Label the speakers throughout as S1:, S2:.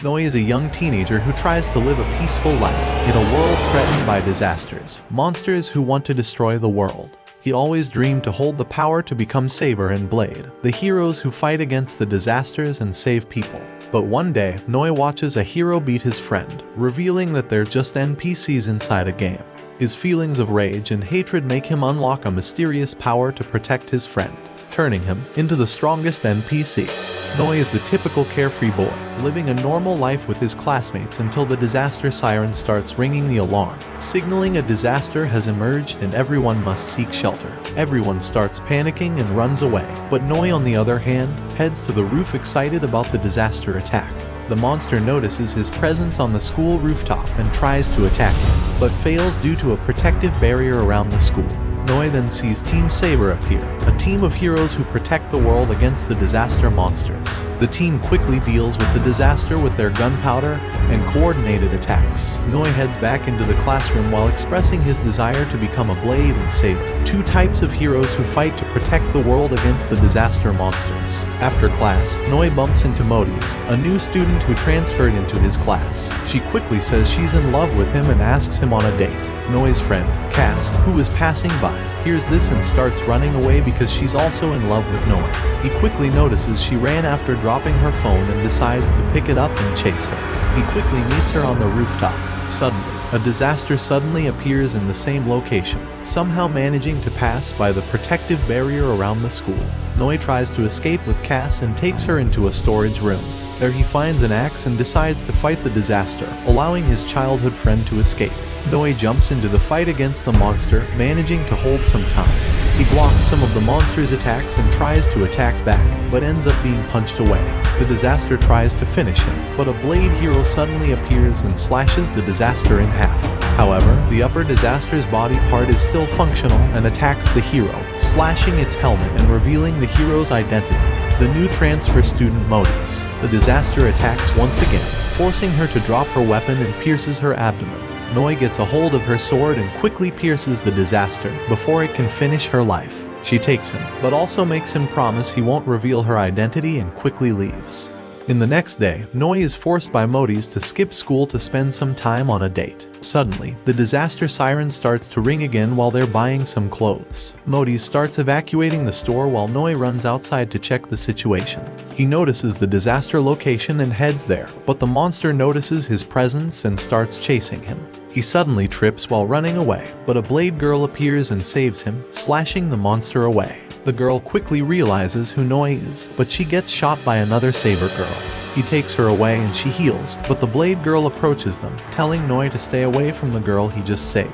S1: Noi is a young teenager who tries to live a peaceful life in a world threatened by disasters, monsters who want to destroy the world. He always dreamed to hold the power to become Saber and Blade, the heroes who fight against the disasters and save people. But one day, Noi watches a hero beat his friend, revealing that they're just NPCs inside a game. His feelings of rage and hatred make him unlock a mysterious power to protect his friend, turning him into the strongest NPC. Noi is the typical carefree boy, living a normal life with his classmates until the disaster siren starts ringing the alarm, signaling a disaster has emerged and everyone must seek shelter. Everyone starts panicking and runs away, but Noi, on the other hand, heads to the roof excited about the disaster attack. The monster notices his presence on the school rooftop and tries to attack him, but fails due to a protective barrier around the school. Noi then sees Team Saber appear, a team of heroes who protect the world against the disaster monsters. The team quickly deals with the disaster with their gunpowder and coordinated attacks. Noi heads back into the classroom while expressing his desire to become a Blade and Saber, two types of heroes who fight to protect the world against the disaster monsters. After class, Noi bumps into Modis, a new student who transferred into his class. She quickly says she's in love with him and asks him on a date. Noi's friend, Cass, who is passing by, hears this and starts running away because she's also in love with Noi. He quickly notices she ran after dropping her phone and decides to pick it up and chase her. He quickly meets her on the rooftop. Suddenly, a disaster suddenly appears in the same location, somehow managing to pass by the protective barrier around the school. Noi tries to escape with Cass and takes her into a storage room. There he finds an axe and decides to fight the disaster, allowing his childhood friend to escape. Noi jumps into the fight against the monster, managing to hold some time. He blocks some of the monster's attacks and tries to attack back, but ends up being punched away. The disaster tries to finish him, but a Blade hero suddenly appears and slashes the disaster in half. However, the upper disaster's body part is still functional and attacks the hero, slashing its helmet and revealing the hero's identity, the new transfer student Modis. The disaster attacks once again, forcing her to drop her weapon and pierces her abdomen. Noi gets a hold of her sword and quickly pierces the disaster before it can finish her life. She takes him, but also makes him promise he won't reveal her identity and quickly leaves. In the next day, Noi is forced by Modis to skip school to spend some time on a date. Suddenly, the disaster siren starts to ring again while they're buying some clothes. Modis starts evacuating the store while Noi runs outside to check the situation. He notices the disaster location and heads there, but the monster notices his presence and starts chasing him. He suddenly trips while running away, but a Blade girl appears and saves him, slashing the monster away. The girl quickly realizes who Noi is, but she gets shot by another Saber girl. He takes her away and she heals, but the Blade girl approaches them, telling Noi to stay away from the girl he just saved.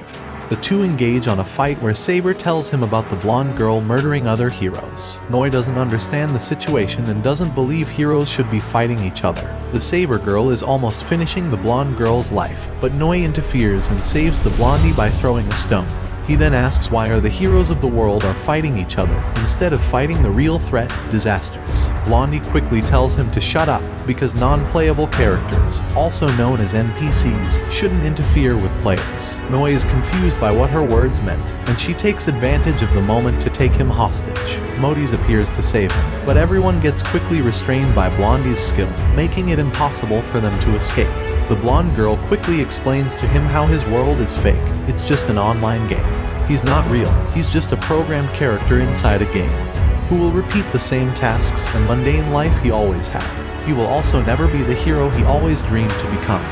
S1: The two engage on a fight where Saber tells him about the blonde girl murdering other heroes. Noi doesn't understand the situation and doesn't believe heroes should be fighting each other. The Saber girl is almost finishing the blonde girl's life, but Noi interferes and saves the blondie by throwing a stone. He then asks why the heroes of the world are fighting each other, instead of fighting the real threat, disasters. Blondie quickly tells him to shut up, because non-playable characters, also known as NPCs, shouldn't interfere with players. Noi is confused by what her words meant, and she takes advantage of the moment to take him hostage. Modis appears to save him, but everyone gets quickly restrained by Blondie's skill, making it impossible for them to escape. The blonde girl quickly explains to him how his world is fake. It's just an online game. He's not real. He's just a programmed character inside a game, who will repeat the same tasks and mundane life he always had. He will also never be the hero he always dreamed to become,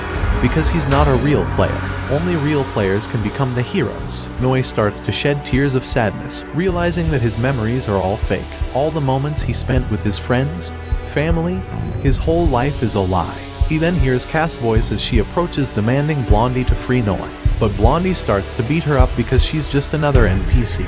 S1: because he's not a real player. Only real players can become the heroes. Noi starts to shed tears of sadness, realizing that his memories are all fake. All the moments he spent with his friends, family, his whole life is a lie. He then hears Cass' voice as she approaches demanding Blondie to free Noi. But Blondie starts to beat her up because she's just another NPC,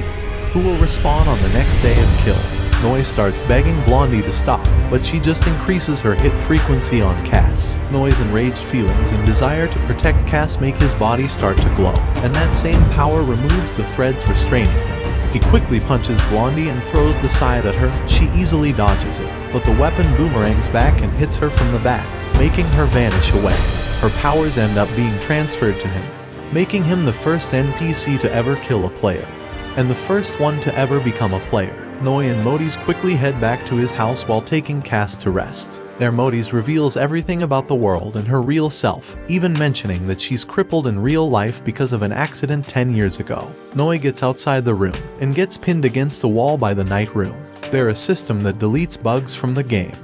S1: who will respawn on the next day if killed. Noi starts begging Blondie to stop, but she just increases her hit frequency on Cass. Noi's enraged feelings and desire to protect Cass make his body start to glow, and that same power removes the threads restraining him. He quickly punches Blondie and throws the scythe at her. She easily dodges it, but the weapon boomerangs back and hits her from the back, making her vanish away. Her powers end up being transferred to him, making him the first NPC to ever kill a player, and the first one to ever become a player. Noi and Modis quickly head back to his house while taking Cass to rest. There Modi's reveals everything about the world and her real self, even mentioning that she's crippled in real life because of an accident 10 years ago. Noi gets outside the room and gets pinned against the wall by the night room. They're a system that deletes bugs from the game.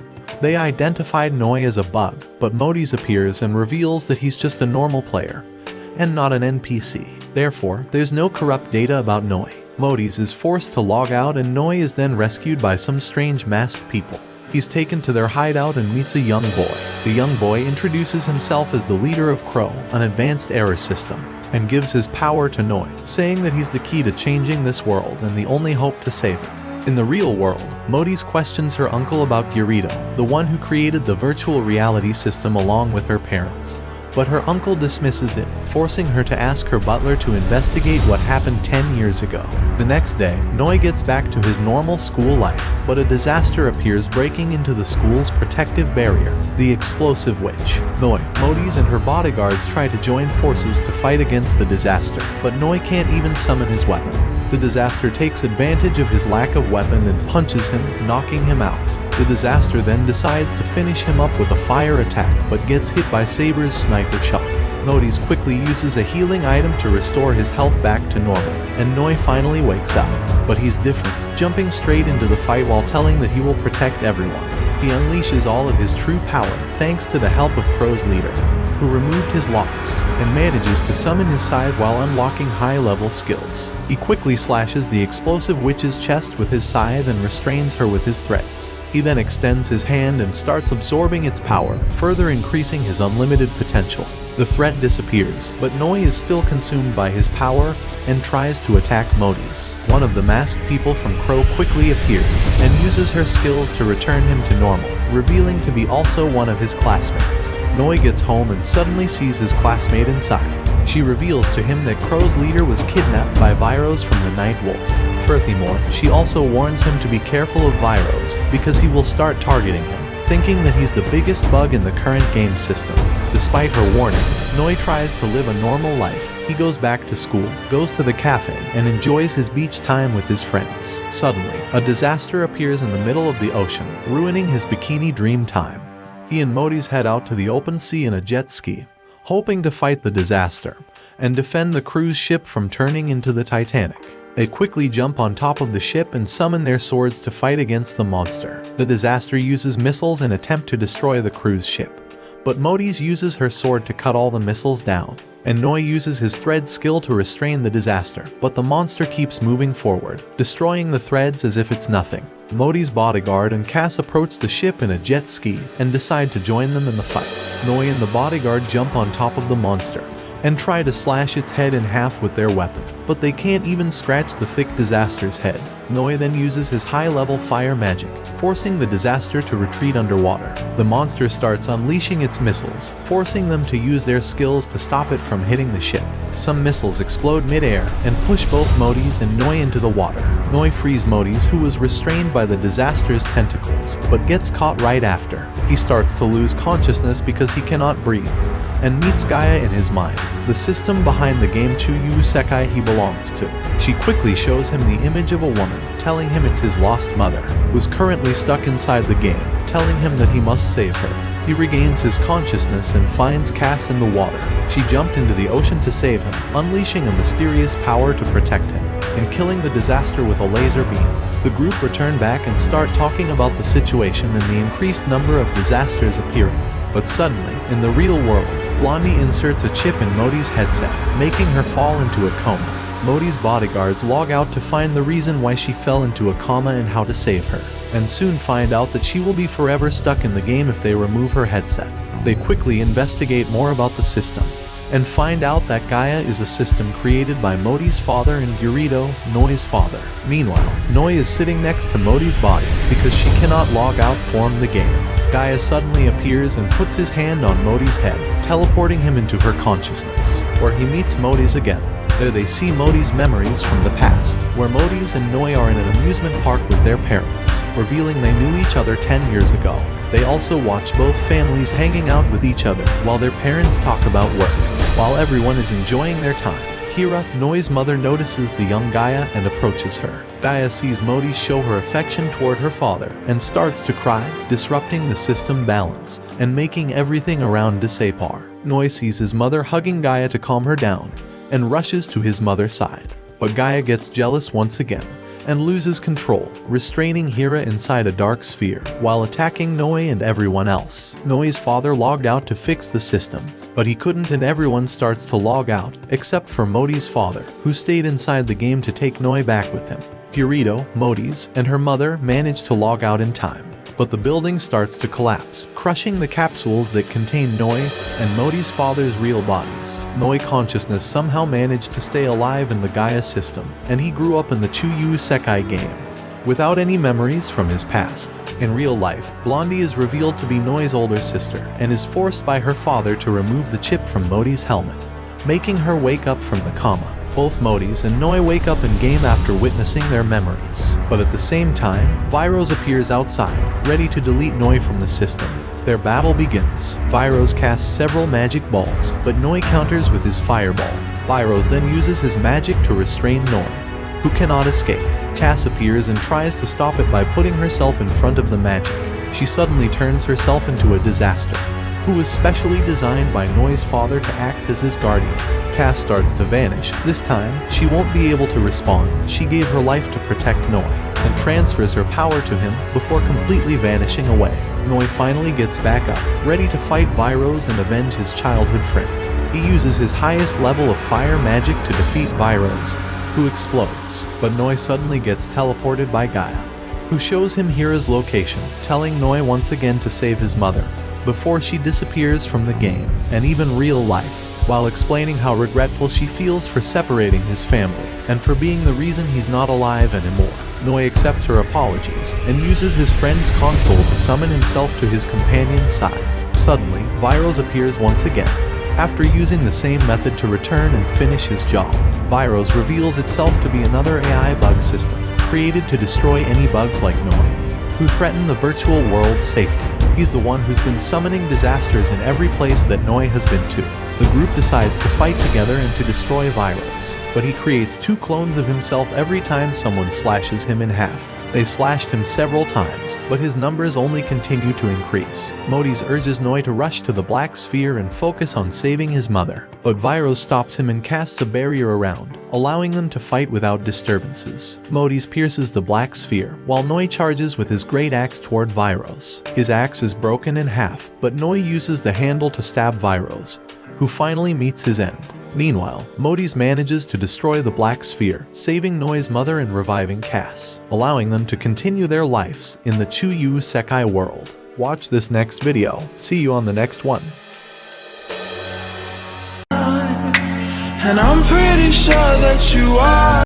S1: They identified Noi as a bug, but Modi's appears and reveals that he's just a normal player, and not an NPC. Therefore, there's no corrupt data about Noi. Modi's is forced to log out and Noi is then rescued by some strange masked people. He's taken to their hideout and meets a young boy. The young boy introduces himself as the leader of Chou, an advanced error system, and gives his power to Noi, saying that he's the key to changing this world and the only hope to save it. In the real world, Modi's questions her uncle about Gyurito, the one who created the virtual reality system along with her parents. But her uncle dismisses it, forcing her to ask her butler to investigate what happened 10 years ago. The next day, Noi gets back to his normal school life, but a disaster appears breaking into the school's protective barrier, the explosive witch. Noi, Modi's and her bodyguards try to join forces to fight against the disaster, but Noi can't even summon his weapon. The disaster takes advantage of his lack of weapon and punches him, knocking him out. The disaster then decides to finish him up with a fire attack, but gets hit by Saber's sniper shot. Modi's quickly uses a healing item to restore his health back to normal, and Noi finally wakes up. But he's different, jumping straight into the fight while telling that he will protect everyone. He unleashes all of his true power thanks to the help of Chou's leader, who removed his locks, and manages to summon his scythe while unlocking high-level skills. He quickly slashes the explosive witch's chest with his scythe and restrains her with his threads. He then extends his hand and starts absorbing its power, further increasing his unlimited potential. The threat disappears, but Noi is still consumed by his power and tries to attack Modi's. One of the masked people from Chou quickly appears and uses her skills to return him to normal, revealing to be also one of his classmates. Noi gets home and suddenly sees his classmate inside. She reveals to him that Chou's leader was kidnapped by Viros from the Night Wolf. Furthermore, she also warns him to be careful of Viros because he will start targeting him, thinking that he's the biggest bug in the current game system. Despite her warnings, Noi tries to live a normal life. He goes back to school, goes to the cafe, and enjoys his beach time with his friends. Suddenly, a disaster appears in the middle of the ocean, ruining his bikini dream time. He and Modi's head out to the open sea in a jet ski, hoping to fight the disaster and defend the cruise ship from turning into the Titanic. They quickly jump on top of the ship and summon their swords to fight against the monster. The disaster uses missiles and attempt to destroy the cruise ship, but Modi's uses her sword to cut all the missiles down, and Noi uses his thread skill to restrain the disaster, but the monster keeps moving forward, destroying the threads as if it's nothing. Modi's bodyguard and Cass approach the ship in a jet ski and decide to join them in the fight. Noi and the bodyguard jump on top of the monster and try to slash its head in half with their weapon, but they can't even scratch the thick disaster's head. Noi then uses his high-level fire magic, forcing the disaster to retreat underwater. The monster starts unleashing its missiles, forcing them to use their skills to stop it from hitting the ship. Some missiles explode mid-air and push both Modi's and Noi into the water. Noi frees Modi's, who was restrained by the disaster's tentacles, but gets caught right after. He starts to lose consciousness because he cannot breathe, and meets Gaia in his mind, the system behind the game Chou Sekai he belongs to. She quickly shows him the image of a woman, telling him it's his lost mother, who's currently stuck inside the game, telling him that he must save her. He regains his consciousness and finds Cass in the water. She jumped into the ocean to save him, unleashing a mysterious power to protect him, and killing the disaster with a laser beam. The group return back and start talking about the situation and the increased number of disasters appearing. But suddenly, in the real world, Blondie inserts a chip in Modi's headset, making her fall into a coma. Modi's bodyguards log out to find the reason why she fell into a coma and how to save her, and soon find out that she will be forever stuck in the game if they remove her headset. They quickly investigate more about the system, and find out that Gaia is a system created by Modi's father and Gyurito, Noi's father. Meanwhile, Noi is sitting next to Modi's body because she cannot log out from the game. Gaia suddenly appears and puts his hand on Modi's head, teleporting him into her consciousness, where he meets Modi's again. There they see Modi's memories from the past, where Modi's and Noi are in an amusement park with their parents, revealing they knew each other 10 years ago. They also watch both families hanging out with each other while their parents talk about work. While everyone is enjoying their time, Hira, Noi's mother, notices the young Gaia and approaches her. Gaia sees Modi show her affection toward her father and starts to cry, disrupting the system balance and making everything around dissipate. Noi sees his mother hugging Gaia to calm her down and rushes to his mother's side. But Gaia gets jealous once again and loses control, restraining Hira inside a dark sphere while attacking Noi and everyone else. Noi's father logged out to fix the system, but he couldn't, and everyone starts to log out except for Modi's father, who stayed inside the game to take Noi back with him. Kirito, Modi's, and her mother manage to log out in time, but the building starts to collapse, crushing the capsules that contain Noi and Modi's father's real bodies. Noi consciousness somehow managed to stay alive in the Gaia system, and he grew up in the Chou Sekai game, without any memories from his past. In real life, Blondie is revealed to be Noi's older sister, and is forced by her father to remove the chip from Modi's helmet, making her wake up from the coma. Both Modi's and Noi wake up in-game after witnessing their memories. But at the same time, Viros appears outside, ready to delete Noi from the system. Their battle begins. Viros casts several magic balls, but Noi counters with his fireball. Viros then uses his magic to restrain Noi, who cannot escape. Cass appears and tries to stop it by putting herself in front of the magic. She suddenly turns herself into a disaster, who was specially designed by Noi's father to act as his guardian. Cass starts to vanish. This time, she won't be able to respond. She gave her life to protect Noi, and transfers her power to him before completely vanishing away. Noi finally gets back up, ready to fight Viros and avenge his childhood friend. He uses his highest level of fire magic to defeat Viros, who explodes. But Noi suddenly gets teleported by Gaia, who shows him Hira's location, telling Noi once again to save his mother, before she disappears from the game and even real life, while explaining how regretful she feels for separating his family and for being the reason he's not alive anymore. Noi accepts her apologies and uses his friend's console to summon himself to his companion's side. Suddenly, Viros appears once again, after using the same method to return and finish his job. Viros reveals itself to be another AI bug system, created to destroy any bugs like Noi, who threaten the virtual world's safety. He's the one who's been summoning disasters in every place that Noi has been to. The group decides to fight together and to destroy Viros, but he creates two clones of himself every time someone slashes him in half. They slashed him several times, but his numbers only continue to increase. Modi's urges Noi to rush to the Black Sphere and focus on saving his mother, but Viros stops him and casts a barrier around, allowing them to fight without disturbances. Modi's pierces the Black Sphere, while Noi charges with his great axe toward Viros. His axe is broken in half, but Noi uses the handle to stab Viros, who finally meets his end. Meanwhile, Modi's manages to destroy the Black Sphere, saving Noi's mother and reviving Cass, allowing them to continue their lives in the Chou Sekai world. Watch this next video. See you on the next one.
S2: And I'm pretty sure that you are.